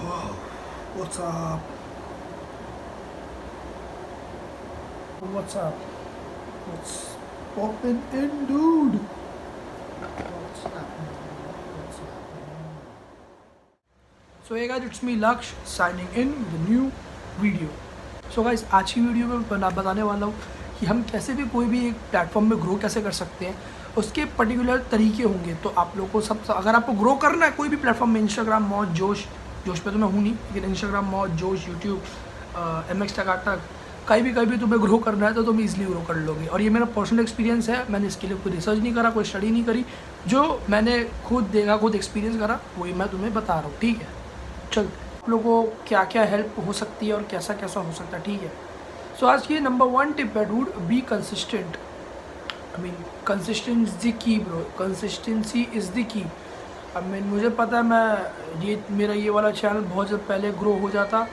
What's up? What's up? What's poppin' in, dude? What's happening? What's happening? So hey guys, it's me Laksh signing in with a new video. So guys, आज की video में बताने वाला हूँ कि हम कैसे भी कोई भी एक प्लेटफॉर्म में ग्रो कैसे कर सकते हैं, उसके पर्टिकुलर तरीके होंगे। तो आप लोगों को सब, अगर आपको ग्रो करना है कोई भी प्लेटफॉर्म में, इंस्टाग्राम, मौज, जोश पे तो मैं हूँ नहीं, लेकिन इंस्टाग्राम, मौज, जोश, यूट्यूब, MX टकाटक, कहीं भी तुम्हें ग्रो करना है तो तुम इजीली ग्रो कर लोगे। और ये मेरा पर्सनल एक्सपीरियंस है, मैंने इसके लिए कोई रिसर्च नहीं करा, कोई स्टडी नहीं करी, जो मैंने खुद देखा, खुद एक्सपीरियंस करा, वही मैं तुम्हें बता रहा हूँ। ठीक है, चल आप लोगों को क्या क्या हेल्प हो सकती है और कैसा कैसा हो सकता है। ठीक है, सो आज की नंबर 1 टिप है dude, be consistent. I mean consistent is the key bro, consistency is the key. I mean मुझे पता है, मैं मेरा ये वाला चैनल बहुत ज़्यादा पहले ग्रो हो जाता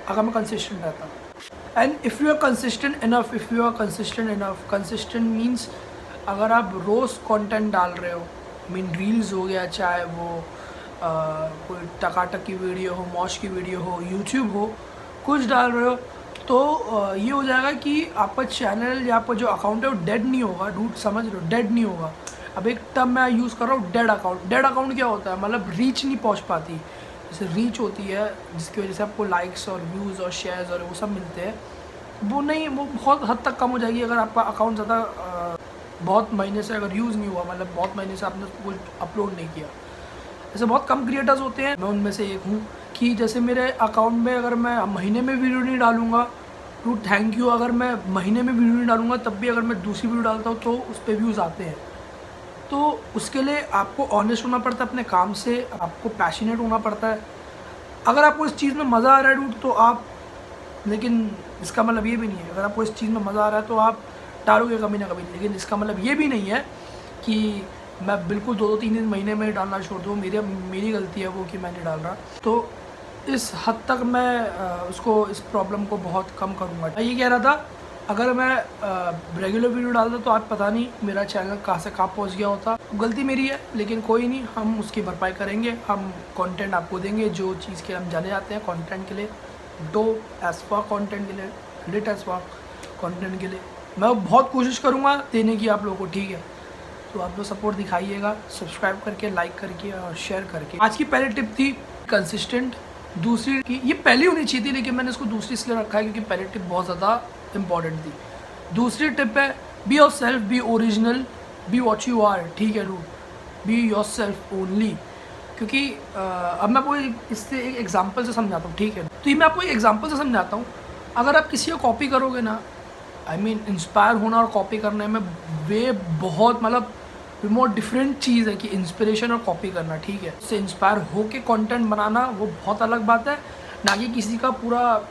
अगर मैं कंसिस्टेंट रहता। And if you are consistent enough, consistent means अगर आप रोज़ कंटेंट डाल रहे हो, आई मीन रील्स हो गया, चाहे वो कोई टकाटक की वीडियो हो, मौज की वीडियो हो, यूट्यूब हो, कुछ डाल रहे हो, तो ये हो जाएगा कि आपका चैनल या आपका जो अकाउंट है वो डेड नहीं होगा। डूड समझ रहे हो, डेड नहीं होगा। अब एक टर्म मैं यूज़ कर रहा हूँ, डेड अकाउंट। डेड अकाउंट क्या होता है, मतलब रीच नहीं पहुँच पाती। जैसे रीच होती है जिसकी वजह से आपको लाइक्स और व्यूज़ और शेयर्स और वो सब मिलते हैं, वो नहीं, वो बहुत हद तक कम हो जाएगी अगर आपका अकाउंट ज़्यादा बहुत महीने से अगर यूज़ नहीं हुआ, मतलब बहुत महीने से आपने कुछ अपलोड नहीं किया। जैसे बहुत कम क्रिएटर्स होते हैं, मैं उनमें से एक हूँ, कि जैसे मेरे अकाउंट में अगर मैं महीने में वीडियो नहीं डालूँगा, टू थैंक यू, अगर मैं महीने में वीडियो नहीं डालूँगा तब भी अगर मैं दूसरी वीडियो डालता हूँ तो उस पर व्यूज़ आते हैं। तो उसके लिए आपको ऑनेस्ट होना पड़ता है अपने काम से, आपको पैशनेट होना पड़ता है। अगर आपको इस चीज़ में मज़ा आ रहा है डूड तो आप, लेकिन इसका मतलब ये भी नहीं है, अगर आपको इस चीज़ में मज़ा आ रहा है तो आप डालोगे कभी ना कभी, लेकिन इसका मतलब ये भी नहीं है कि मैं बिल्कुल 2-2 3 महीने में डालना छोड़ दूँ, मेरी गलती है वो कि मैं नहीं डाल रहा। तो इस हद तक मैं इस प्रॉब्लम को बहुत कम करूँगा। मैं ये कह रहा था, अगर मैं रेगुलर वीडियो डालता तो आज पता नहीं मेरा चैनल कहाँ से कहाँ पहुँच गया होता। गलती मेरी है, लेकिन कोई नहीं, हम उसकी भरपाई करेंगे। हम कंटेंट आपको देंगे जो चीज़ के हम जाने जाते हैं कंटेंट के लिए, डो एज फॉर कंटेंट के लिए, लिट एज फॉर कंटेंट के लिए। मैं बहुत कोशिश करूँगा देने की आप लोगों को। ठीक है, तो आप लोग सपोर्ट दिखाइएगा, सब्सक्राइब करके, लाइक करके और शेयर करके। आज की पहली टिप थी कंसिस्टेंट। दूसरी की, ये पहली होनी चाहिए थी लेकिन मैंने इसको दूसरी इसलिए रखा है क्योंकि पहली टिप बहुत ज़्यादा इंपॉर्टेंट थी। दूसरी टिप है be yourself, be original, be what you are. ठीक है dude, be yourself only. क्योंकि अब मैं आपको इससे एक एग्जाम्पल से समझाता हूँ। ठीक है, तो ये मैं आपको एक एग्जाम्पल से समझाता हूँ। अगर आप किसी को कॉपी करोगे ना, आई मीन इंस्पायर होना और कॉपी करने में वे बहुत, मतलब बहुत डिफरेंट चीज़ है कि इंस्पिरेशन और कॉपी करना। ठीक है, उससे इंस्पायर होके कंटेंट बनाना वो बहुत अलग बात है, ना कि किसी का पूरा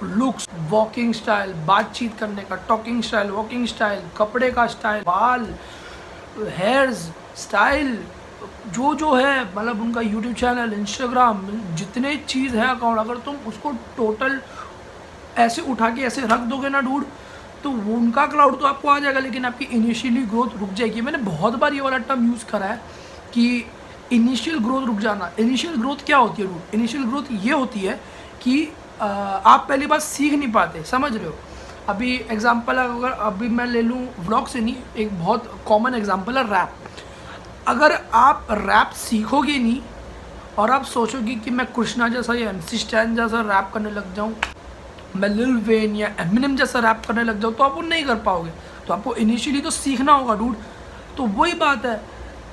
लुक्स, वॉकिंग स्टाइल, बातचीत करने का, टॉकिंग स्टाइल, वॉकिंग स्टाइल, कपड़े का स्टाइल, बाल, हेयर्स स्टाइल, जो है, मतलब उनका यूट्यूब चैनल, इंस्टाग्राम, जितने चीज़ है अकाउंट, अगर तुम उसको टोटल ऐसे उठा के ऐसे रख दोगे ना डूड, तो उनका क्राउड तो आपको आ जाएगा, लेकिन आपकी इनिशियली ग्रोथ रुक जाएगी। मैंने बहुत बार ये वाला टर्म यूज़ करा है कि इनिशियल ग्रोथ रुक जाना। इनिशियल ग्रोथ क्या होती है डूड? इनिशियल ग्रोथ ये होती है कि आप पहली बार सीख नहीं पाते, समझ रहे हो? अभी एग्जांपल अगर अभी मैं ले लूँ व्लॉग से नहीं, एक बहुत कॉमन एग्जांपल है रैप। अगर आप रैप सीखोगे नहीं और आप सोचोगे कि मैं कृष्णा जैसा या MC स्टैन जैसा रैप करने लग जाऊँ, मैं लिल वेन या एमिनेम जैसा रैप करने लग जाऊँ, तो आप वो नहीं कर पाओगे। तो आपको इनिशियली तो सीखना होगा डूड। तो वही बात है,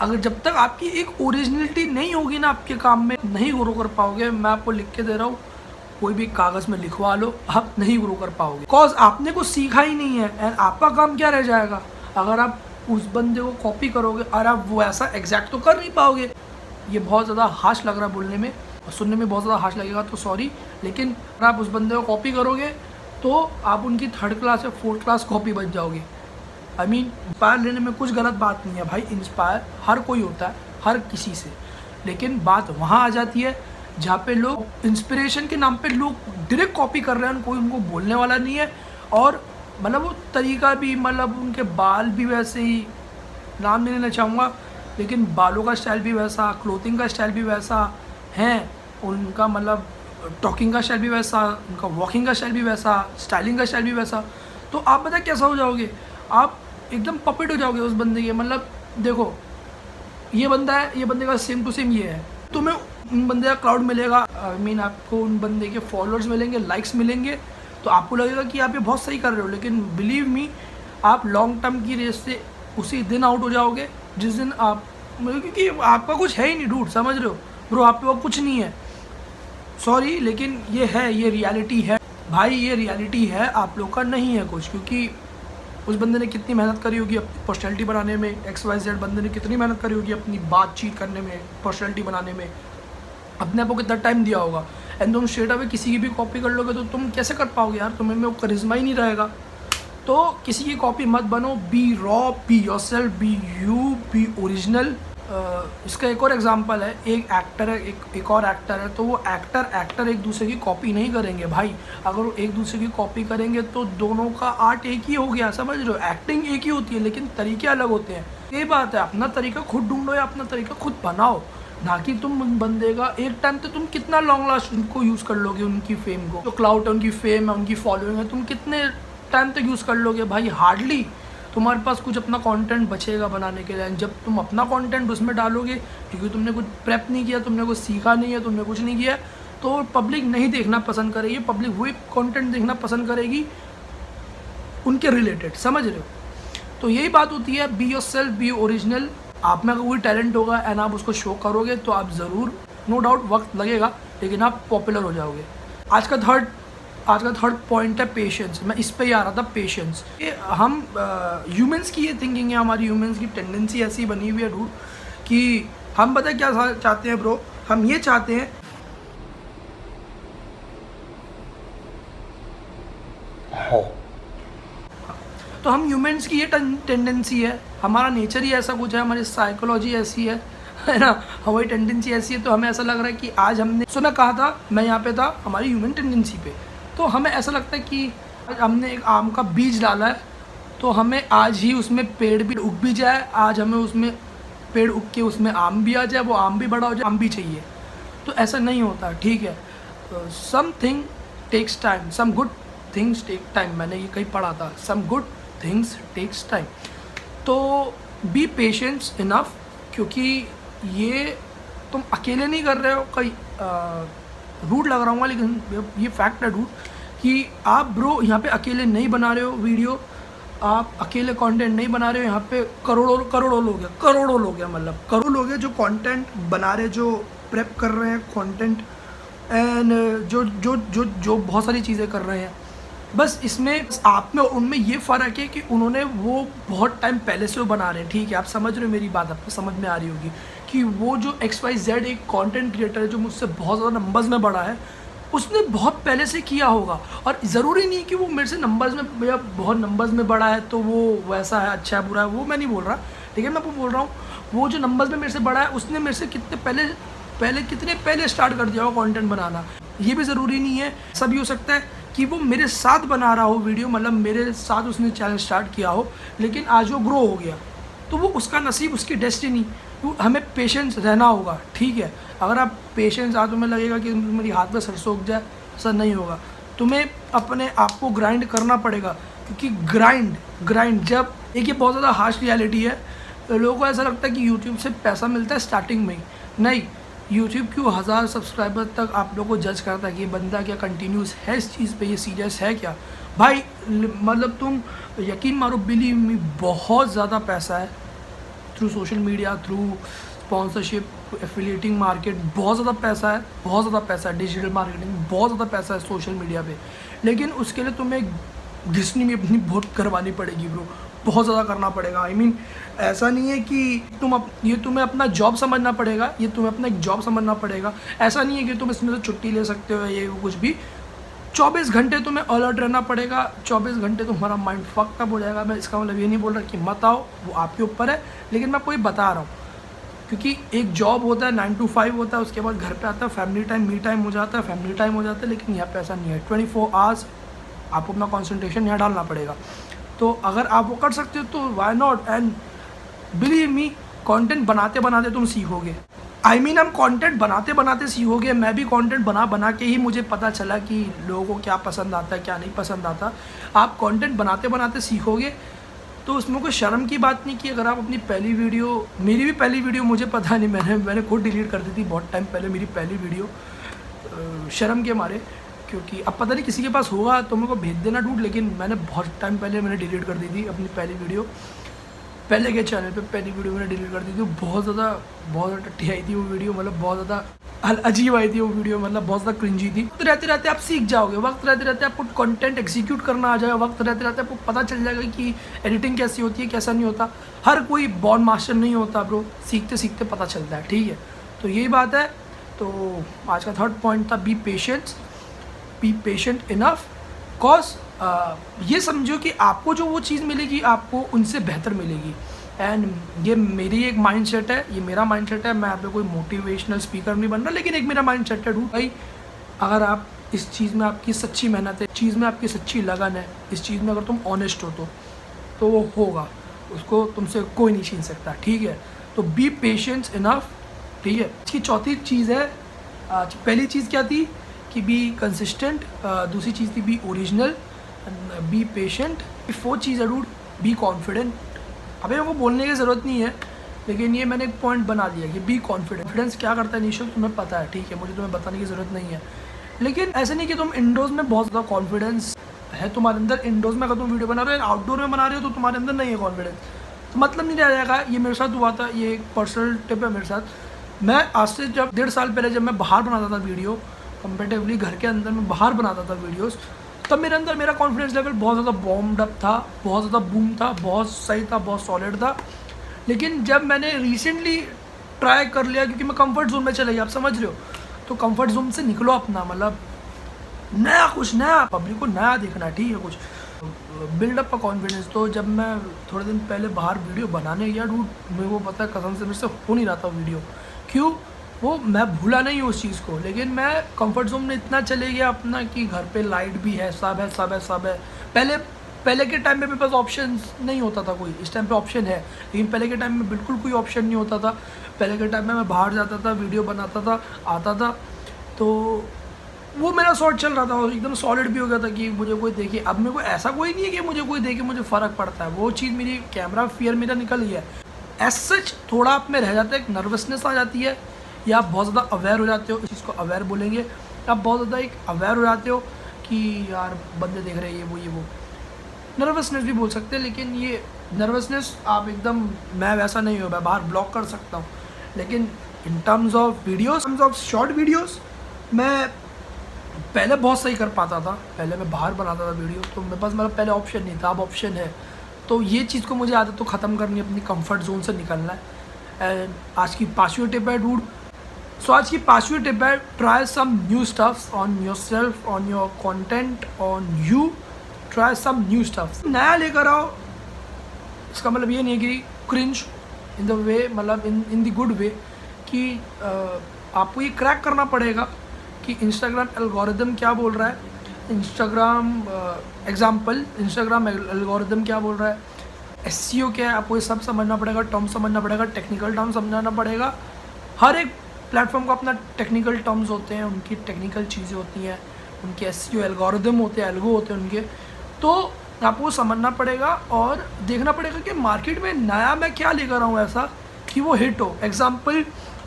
अगर जब तक आपकी एक ओरिजिनलिटी नहीं होगी ना आपके काम में, नहीं ग्रो कर पाओगे। मैं आपको लिख के दे रहा हूँ, कोई भी कागज़ में लिखवा लो, आप नहीं ग्रो कर पाओगे, बिकॉज आपने कुछ सीखा ही नहीं है। एंड आपका काम क्या रह जाएगा अगर आप उस बंदे को कॉपी करोगे और आप वो ऐसा एग्जैक्ट तो कर नहीं पाओगे। ये बहुत ज़्यादा हार्श लग रहा है बोलने में, और सुनने में बहुत ज़्यादा हार्श लगेगा तो सॉरी, लेकिन अगर आप उस बंदे को कॉपी करोगे तो आप उनकी 3rd क्लास या 4th क्लास कॉपी बन जाओगे। आई मीन इंस्पायर लेने में कुछ गलत बात नहीं है भाई, इंस्पायर हर कोई होता है, हर किसी से, लेकिन बात वहाँ आ जाती है जहाँ पे लोग इंस्पिरेशन के नाम पे लोग डायरेक्ट कॉपी कर रहे हैं, कोई उनको बोलने वाला नहीं है। और मतलब वो तरीका भी, मतलब उनके बाल भी वैसे ही, नाम नहीं लेना चाहूँगा, लेकिन बालों का स्टाइल भी वैसा, क्लोथिंग का स्टाइल भी वैसा है, उनका मतलब टॉकिंग का स्टाइल भी वैसा, उनका वॉकिंग का स्टाइल भी वैसा, स्टाइलिंग का स्टाइल भी वैसा, तो आप पता कैसा हो जाओगे, आप एकदम पपेट हो जाओगे उस बंदे के। मतलब देखो ये बंदा है, ये बंदे का सेम टू सेम ये है, तुम्हें उन बंदे का क्राउड मिलेगा, आई मीन आपको उन बंदे के फॉलोअर्स मिलेंगे, लाइक्स मिलेंगे, तो आपको लगेगा कि आप ये बहुत सही कर रहे हो। लेकिन बिलीव मी, आप लॉन्ग टर्म की रेस से उसी दिन आउट हो जाओगे जिस दिन आप, क्योंकि आपका कुछ है ही नहीं डूड, समझ रहे हो ब्रो, आप पे कुछ नहीं है, सॉरी, लेकिन ये है, ये रियलिटी है भाई, ये रियलिटी है, आप लोग का नहीं है कुछ। क्योंकि उस बंदे ने कितनी मेहनत करी होगी अपनी पर्सनैलिटी बनाने में, XYZ बंदे ने कितनी मेहनत करी होगी अपनी बातचीत करने में, पर्सनैलिटी बनाने में, अपने आप को कितना टाइम दिया होगा। एंड तुम स्ट्रेट अवे किसी की भी कॉपी कर लोगे तो तुम कैसे कर पाओगे यार, तुम्हें में वो करिश्मा ही नहीं रहेगा। तो किसी की कॉपी मत बनो, be raw, be yourself, be you, be original. इसका एक और एग्जांपल है, एक एक्टर है, एक और एक्टर है, तो वो एक्टर एक दूसरे की कॉपी नहीं करेंगे भाई। अगर वो एक दूसरे की कॉपी करेंगे तो दोनों का आर्ट एक ही हो गया, समझ रहे हो, एक्टिंग एक ही होती है लेकिन तरीके अलग होते हैं। ये बात है, अपना तरीका खुद ढूंढो या अपना तरीका खुद बनाओ, ना कि तुम उन बंदे का एक टाइम तो तुम कितना लॉन्ग लास्ट उनको यूज़ कर लोगे, उनकी फेम को, जो क्लाउड है, उनकी फेम है, उनकी फॉलोइंग है, तुम कितने टाइम तक यूज़ कर लोगे भाई, हार्डली तुम्हारे पास कुछ अपना कंटेंट बचेगा बनाने के लिए। जब तुम अपना कंटेंट उसमें डालोगे, क्योंकि तुमने कुछ प्रेप नहीं किया, तुमने कुछ सीखा नहीं है, तुमने कुछ नहीं किया, तो पब्लिक नहीं देखना पसंद करेगी, पब्लिक वही कंटेंट देखना पसंद करेगी उनके रिलेटेड, समझ रहे हो। तो यही बात होती है, बी योरसेल्फ, बी ओरिजिनल। आप में अगर कोई टैलेंट होगा एंड आप उसको शो करोगे तो आप ज़रूर, नो डाउट वक्त लगेगा, लेकिन आप पॉपुलर हो जाओगे। आज का थर्ड पॉइंट है पेशेंस। मैं इस पे ही आ रहा था, पेशेंस। हम ह्यूमंस की ये थिंकिंग है, हमारी ह्यूमंस की टेंडेंसी ऐसी बनी हुई है डूड कि हम पता क्या चाहते हैं ब्रो, हम ये चाहते हैं तो हम ह्यूमंस की ये टेंडेंसी है, हमारा नेचर ही ऐसा कुछ है, हमारी साइकोलॉजी ऐसी है ना, हमारी टेंडेंसी ऐसी है। तो हमें ऐसा लग रहा है कि आज हमने, सो मैं कहा था, मैं यहाँ पे था हमारी ह्यूमन टेंडेंसी पे, तो हमें ऐसा लगता है कि आज हमने एक आम का बीज डाला है तो हमें आज ही उसमें पेड़ भी उग भी जाए, आज हमें उसमें पेड़ उग के उसमें आम भी आ जाए, वो आम भी बड़ा हो जाए, आम भी चाहिए। तो ऐसा नहीं होता, ठीक है, something takes time, some good things take time, मैंने ये कहीं पढ़ा था, some good things takes time. तो बी पेशेंस इनफ, क्योंकि ये तुम अकेले नहीं कर रहे हो, कहीं रूड लग रहा हूँ लेकिन ये फैक्ट है डूड कि आप ब्रो यहाँ पे अकेले नहीं बना रहे हो वीडियो, आप अकेले कंटेंट नहीं बना रहे हो, यहाँ पे करोड़ों लोग हैं, मतलब करोड़ों लोग हैं जो कंटेंट बना रहे, जो प्रेप कर रहे हैं कंटेंट, एंड जो बहुत सारी चीज़ें कर रहे हैं। बस इसमें आप में और उनमें ये फ़र्क है कि उन्होंने वो बहुत टाइम पहले से वो बना रहे हैं, ठीक है, आप समझ रहे हो मेरी बात, आपको समझ में आ रही होगी कि वो जो XYZ एक कंटेंट क्रिएटर है जो मुझसे बहुत ज़्यादा नंबर्स में बड़ा है, उसने बहुत पहले से किया होगा। और ज़रूरी नहीं कि वो मेरे से नंबर्स में या बहुत नंबर्स में बड़ा है तो वो वैसा है, अच्छा है, बुरा है, वो मैं नहीं बोल रहा, ठीक है, मैं आपको बोल रहा हूँ वो जो नंबर्स में मेरे से बड़ा है उसने मेरे से कितने पहले स्टार्ट कर दिया हो कंटेंट बनाना। ये भी ज़रूरी नहीं है, ऐसा भी हो सकता है कि वो मेरे साथ बना रहा हो वीडियो, मतलब मेरे साथ उसने चैनल स्टार्ट किया हो, लेकिन आज वो ग्रो हो गया, तो वो उसका नसीब, उसकी डेस्टिनी। तो हमें पेशेंस रहना होगा, ठीक है। अगर आप पेशेंस आ, तुम्हें लगेगा कि मेरी हाथ में सरसों उग जाए, ऐसा नहीं होगा, तुम्हें अपने आप को ग्राइंड करना पड़ेगा। क्योंकि ग्राइंड जब एक ये बहुत ज़्यादा हार्श रियलिटी है, लोगों को ऐसा लगता है कि यूट्यूब से पैसा मिलता है स्टार्टिंग में ही, नहीं, यूट्यूब क्यों 1000 सब्सक्राइबर तक आप लोगों को जज करता है कि ये बंदा क्या कंटिन्यूस है इस चीज़ पे, ये सीरियस है क्या भाई। मतलब तुम यकीन मारो, बिलीव मी, बहुत ज़्यादा पैसा है through social media, through sponsorship, affiliating market, बहुत ज़्यादा पैसा है, डिजिटल मार्केटिंग, बहुत ज़्यादा पैसा है सोशल मीडिया पे। लेकिन उसके लिए तुम्हें घिसनी में अपनी बहुत करवानी पड़ेगी ब्रो, बहुत ज़्यादा करना पड़ेगा। I mean, ऐसा नहीं है कि ये तुम्हें अपना जॉब समझना पड़ेगा, ये तुम्हें अपना एक जॉब समझना पड़ेगा। ऐसा नहीं है कि तुम इसमें से छुट्टी ले सकते हो, ये कुछ भी। 24 घंटे तुम्हें अलर्ट रहना पड़ेगा, 24 घंटे तुम्हारा माइंड फक अप हो जाएगा। मैं इसका मतलब ये नहीं बोल रहा कि मत आओ, वो आपके ऊपर है, लेकिन मैं कोई बता रहा हूँ क्योंकि एक जॉब होता है, 9 to 5 होता है, उसके बाद घर पे आता है, फैमिली टाइम, मी टाइम हो जाता है, लेकिन यहाँ पे ऐसा नहीं है। 24 आवर्स आपको अपना कॉन्सेंट्रेशन यहाँ डालना पड़ेगा। तो अगर आप वो कर सकते हो तो why not, and believe me, content बनाते बनाते तुम सीखोगे। हम कंटेंट बनाते बनाते सीखोगे। मैं भी कंटेंट बना बना के ही मुझे पता चला कि लोगों को क्या पसंद आता है क्या नहीं पसंद आता। आप कंटेंट बनाते बनाते सीखोगे, तो उसमें कोई शर्म की बात नहीं कि अगर आप अपनी पहली वीडियो, मेरी भी पहली वीडियो मुझे पता नहीं, मैंने खुद डिलीट कर दी थी बहुत टाइम पहले मेरी पहली वीडियो, शर्म के मारे। क्योंकि अब पता नहीं किसी के पास होगा तो मेरे को भेज देना डूड, लेकिन मैंने बहुत टाइम पहले मैंने डिलीट कर दी थी अपनी पहली वीडियो। पहले के चैनल पे पहली वीडियो मैंने डिलीट कर दी थी। बहुत ज़्यादा टट्टी आई थी वो वीडियो, मतलब बहुत ज़्यादा अजीब आई थी वो वीडियो, मतलब बहुत ज़्यादा क्रिंजी थी। तो रहते रहते आप सीख जाओगे, वक्त रहते रहते आपको कंटेंट एग्जीक्यूट करना आ जाएगा, वक्त रहते रहते आपको पता चल जाएगा कि एडिटिंग कैसी होती है कैसा नहीं होता। हर कोई बॉर्न मास्टर नहीं होता ब्रो, सीखते सीखते पता चलता है, ठीक है। तो यही बात है। तो आज का थर्ड पॉइंट था बी पेशेंट इनफ, कॉज ये समझो कि आपको जो वो चीज़ मिलेगी आपको उनसे बेहतर मिलेगी। एंड ये मेरी एक माइंडसेट है, ये मेरा माइंडसेट है। मैं आप पे कोई मोटिवेशनल स्पीकर नहीं बन रहा, लेकिन एक मेरा माइंडसेट है भाई, अगर आप इस चीज़ में आपकी सच्ची मेहनत है, चीज़ में आपकी सच्ची लगन है, इस चीज़ में अगर तुम ऑनेस्ट हो तो वो होगा, उसको तुमसे कोई नहीं छीन सकता, ठीक है। तो बी पेशेंस इनफ, ठीक है। इसकी चौथी चीज़ है, पहली चीज़ क्या थी कि बी कंसिस्टेंट, दूसरी चीज़ थी be original, be patient. Fourth चीज़ है डूड बी कॉन्फिडेंट। अभी मेरे को बोलने की ज़रूरत नहीं है, लेकिन ये मैंने एक पॉइंट बना दिया कि बी कॉन्फिडेंस क्या करता है निशो, तुम्हें पता है, ठीक है, मुझे तुम्हें बताने की ज़रूरत नहीं है। लेकिन ऐसे नहीं कि तुम इंडोर्स में बहुत ज़्यादा कॉन्फिडेंस है तुम्हारे अंदर, इंडोर्स में अगर तुम वीडियो बना रहे हो, आउटडोर में बना रहे हो तो तुम्हारे अंदर नहीं है कॉन्फिडेंस, तो मतलब नहीं रह जाएगा। ये मेरे साथ हुआ था, ये एक पर्सनल टिप है मेरे साथ। मैं आज से जब 1.5 साल पहले जब मैं बाहर बनाता था वीडियो, कंपेरेटिवली घर के अंदर मैं बाहर बनाता था वीडियोस, तब मेरे अंदर मेरा कॉन्फिडेंस लेवल बहुत ज़्यादा बॉम्ड अप था, बहुत ज़्यादा बूम था, बहुत सही था, बहुत सॉलिड था। लेकिन जब मैंने रिसेंटली ट्राई कर लिया, क्योंकि मैं कंफर्ट जोन में चले गया, आप समझ रहे हो, तो कंफर्ट जोन से निकलो अपना, मतलब नया, कुछ नया, पब्लिक को नया देखना, ठीक है, कुछ बिल्डअप का कॉन्फिडेंस। तो जब मैं थोड़े दिन पहले बाहर वीडियो बनाने गया डूड, मेरे को पता है कसम से मेरे से हो नहीं रहा था वीडियो, क्यों, वो मैं भूला नहीं हूँ उस चीज़ को, लेकिन मैं कंफर्ट जोन में इतना चले गया अपना कि घर पे लाइट भी है, सब है। पहले के टाइम में मेरे पास ऑप्शन नहीं होता था कोई, इस टाइम पे ऑप्शन है, लेकिन पहले के टाइम में बिल्कुल कोई ऑप्शन नहीं होता था। पहले के टाइम में मैं बाहर जाता था, वीडियो बनाता था, आता था, तो वो मेरा शॉर्ट चल रहा था और एकदम सॉलिड भी हो गया था कि मुझे कोई देखे। अब मेरे को ऐसा कोई नहीं है कि मुझे कोई देखे मुझे फ़र्क पड़ता है, वो चीज़ मेरी कैमरा फियर मेरा निकल गया। एज सच थोड़ा आप में रह जाता है, एक नर्वसनेस आ जाती है, या आप बहुत ज़्यादा अवेयर हो जाते हो, इस चीज़ को अवेयर बोलेंगे, आप बहुत ज़्यादा एक अवेयर हो जाते हो कि यार बंदे देख रहे हैं ये वो, नर्वसनेस भी बोल सकते हैं। लेकिन ये नर्वसनेस आप एकदम, मैं वैसा नहीं हूँ, मैं बाहर ब्लॉक कर सकता हूँ, लेकिन in terms of videos, terms of short videos, मैं पहले बहुत सही कर पाता था। पहले मैं बाहर बनाता था वीडियो, तो मेरे पास मतलब पहले ऑप्शन नहीं था, अब ऑप्शन है। तो ये चीज़ को मुझे आदत तो ख़त्म करनी है, अपनी कंफर्ट जोन से निकलना है। एंड आज की 5वीं टिप है डूड, सो आज की 5वीं टिप है, try some new stuffs on yourself, on your content, on you, try some new stuffs, नया लेकर आओ। इसका मतलब ये नहीं है कि क्रिंज इन द वे, मतलब इन द गुड वे, कि आपको ये क्रैक करना पड़ेगा कि इंस्टाग्राम एल्गोरिदम क्या बोल रहा है, इंस्टाग्राम एल्गोरिदम क्या बोल रहा है, एसईओ क्या है, आपको ये सब समझना पड़ेगा, टर्म समझना पड़ेगा, टेक्निकल टर्म समझना पड़ेगा। हर एक प्लेटफॉर्म का अपना टेक्निकल टर्म्स होते हैं, उनकी टेक्निकल चीज़ें होती हैं, उनके एसईओ एल्गोरिदम होते हैं, एल्गो होते हैं उनके, तो आपको समझना पड़ेगा और देखना पड़ेगा कि मार्केट में नया मैं क्या लेकर आऊँ ऐसा कि वो हिट हो। एग्जाम्पल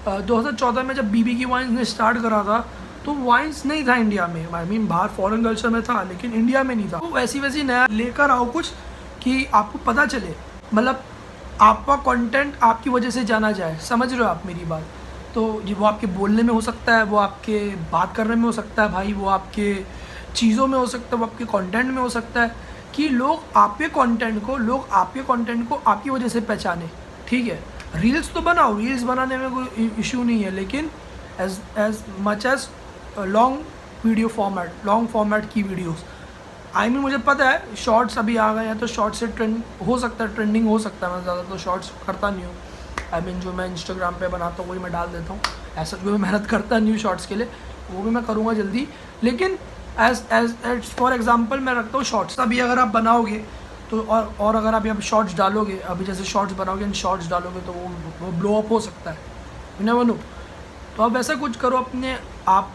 2014 में जब बीबी की वाइन्स ने स्टार्ट करा था, तो वाइन्स नहीं था इंडिया में, आई मीन बाहर फॉरेन कल्चर में था, लेकिन इंडिया में नहीं था। तो वैसी नया लेकर आओ कुछ कि आपको पता चले, मतलब आपका कंटेंट आपकी वजह से जाना जाए, समझ रहे हो आप मेरी बात। तो ये वो आपके बोलने में हो सकता है, वो आपके बात करने में हो सकता है भाई, वो आपके चीज़ों में हो सकता है, वो आपके कंटेंट में हो सकता है, कि लोग आपके कंटेंट को आपकी वजह से पहचाने, ठीक है। रील्स तो बनाओ, रील्स बनाने में कोई इशू नहीं है, लेकिन as much as long video format, long format की वीडियोस, आई मीन मुझे पता है शॉर्ट्स अभी आ गए हैं, तो शॉर्ट्स से ट्रेंड हो सकता है, ट्रेंडिंग हो सकता है। मैं ज़्यादा तो शॉर्ट्स करता नहीं हूँ, आई मीन जो मैं इंस्टाग्राम पे बनाता हूँ वही मैं डाल देता हूँ, ऐसा जो मैं मेहनत करता नहीं हूँ शॉर्ट्स के लिए, वो भी मैं करूँगा जल्दी। लेकिन एज फॉर एग्जांपल मैं रखता हूँ शॉर्ट्स। अभी अगर आप बनाओगे तो और अगर आप शॉर्ट्स डालोगे, अभी जैसे शॉर्ट्स बनाओगे एंड शॉर्ट्स डालोगे, तो वो ब्लो अप हो सकता है, यू नेवर नो। तो आप वैसा कुछ करो अपने आप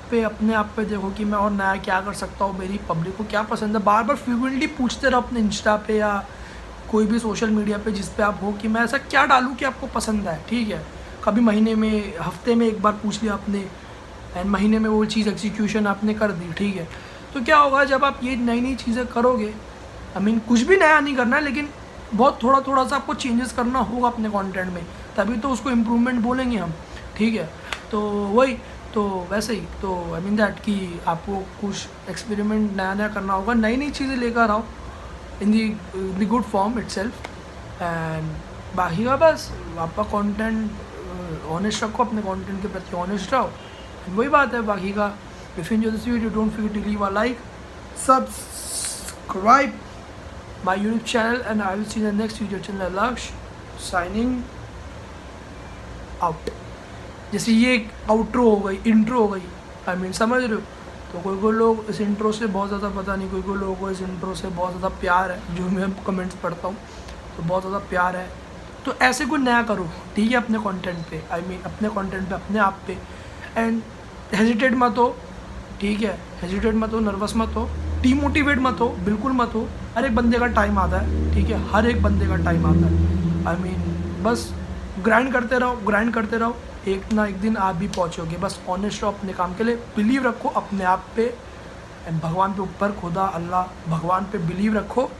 पे देखो कि मैं और नया क्या कर सकता हूँ, मेरी पब्लिक को क्या पसंद है। बार बार फ्रीक्वेंटली पूछते रहो अपने इंस्टा पे या कोई भी सोशल मीडिया पे जिस पे आप हो कि मैं ऐसा क्या डालूँ कि आपको पसंद आए, ठीक है। कभी महीने में, हफ्ते में एक बार पूछ लिया आपने, एंड महीने में वो चीज़ एग्जीक्यूशन आपने कर दी, ठीक है। तो क्या होगा जब आप ये नई नई चीज़ें करोगे, आई मीन कुछ भी नया नहीं करना है, लेकिन बहुत थोड़ा थोड़ा सा आपको चेंजेस करना होगा अपने कंटेंट में, तभी तो उसको इम्प्रूवमेंट बोलेंगे हम, ठीक है। तो वही, तो वैसे ही, तो आई मीन दैट कि आपको कुछ एक्सपेरिमेंट नया नया करना होगा, नई नई चीज़ें लेकर आओ इन दी गुड फॉर्म इटसेल्फ। एंड बाकी का बस आपका कंटेंट ऑनेस्ट रखो, अपने कंटेंट के प्रति ऑनेस्ट रहो, वही बात है। बाकी का if you enjoy this video don't forget to leave a like, subscribe my YouTube channel, and I will see you in the next video. Channel Laksh signing out. जैसे ये एक आउट्रो हो गई, इंट्रो हो गई, आई मीन समझ रहे हो। तो कोई कोई लोग इस इंट्रो से बहुत ज़्यादा, पता नहीं कोई कोई लोगों को इस इंट्रो से बहुत ज़्यादा प्यार है, जो मैं कमेंट्स पढ़ता हूँ तो बहुत ज़्यादा प्यार है। तो ऐसे कोई नया करो, ठीक है, अपने कंटेंट पे, आई मीन अपने कंटेंट पे, अपने आप पे। एंड हेजिटेट मत हो, ठीक है, हेजिटेट मत हो, नर्वस मत हो, डीमोटिवेट मत हो, बिल्कुल मत हो। हर एक बंदे का टाइम आता है, ठीक है, हर एक बंदे का टाइम आता है। आई मीन बस ग्राइंड करते रहो, ग्राइंड करते रहो, एक ना एक दिन आप भी पहुंचोगे। बस ऑनेस्ट रहो अपने काम के लिए, बिलीव रखो अपने आप पे, एंड भगवान पे, ऊपर खुदा अल्लाह भगवान पे बिलीव रखो,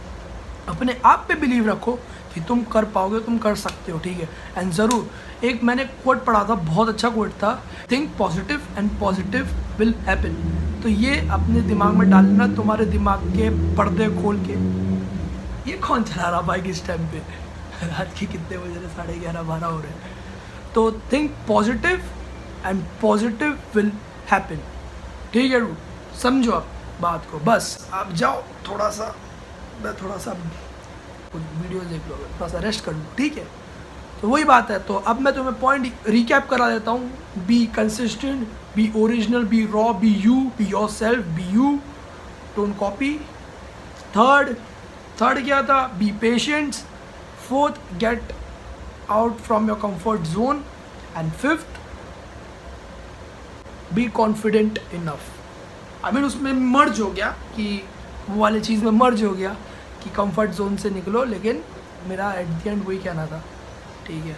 अपने आप पे बिलीव रखो कि तुम कर पाओगे, तुम कर सकते हो, ठीक है। एंड ज़रूर एक मैंने कोट पढ़ा था, बहुत अच्छा कोट था, think positive and positive will happen. तो ये अपने दिमाग में डालना, तुम्हारे दिमाग के पर्दे खोल के। ये कौन चला रहा बाइक इस टाइम पे, रात के कितने बजे रहे, 11:30-12 हो रहे हैं। तो think positive and positive will happen, ठीक है। समझो आप बात को, बस आप जाओ, थोड़ा सा मैं थोड़ा सा वीडियो देख लो, थोड़ा सा रेस्ट कर लो, ठीक है। तो वही बात है। तो अब मैं तुम्हें पॉइंट रिकैप करा देता हूँ। Be consistent, be original, be raw, be you, be yourself, be you, don't copy. Third क्या था, be patient. Fourth, get out from your comfort zone. And fifth, be confident enough. I mean उसमें merge हो गया कि वो वाली चीज़ में मर्ज हो गया कि कंफर्ट जोन से निकलो, लेकिन मेरा एट द एंड वही कहना था, ठीक है।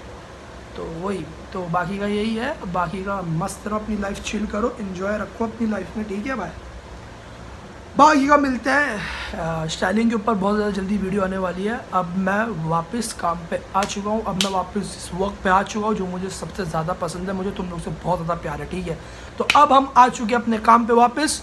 तो वही, तो बाकी का यही है। बाकी का मस्त रहो, अपनी लाइफ चिल करो, एंजॉय रखो अपनी लाइफ में, ठीक है भाई। बाकी का मिलते हैं। स्टाइलिंग के ऊपर बहुत ज़्यादा जल्दी वीडियो आने वाली है। अब मैं वापस काम पे आ चुका हूँ, अब मैं वापस इस वर्क पे आ चुका हूँ जो मुझे सबसे ज़्यादा पसंद है, मुझे तुम लोग से बहुत ज़्यादा प्यार है, ठीक है। तो अब हम आ चुके अपने काम पे वापस,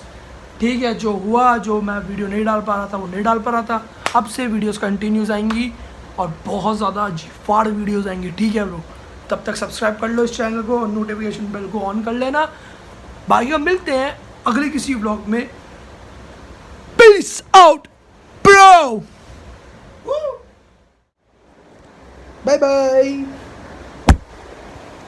ठीक है। जो हुआ, जो मैं वीडियो नहीं डाल पा रहा था वो नहीं डाल पा रहा था, अब से वीडियोस कंटिन्यूस आएंगी और बहुत ज़्यादा फाड़ वीडियोस आएंगी, ठीक है ब्रो। तब तक सब्सक्राइब कर लो इस चैनल को और नोटिफिकेशन बेल को ऑन कर लेना। बाकी हम मिलते हैं अगले किसी व्लॉग में। Peace out bro, bye bye.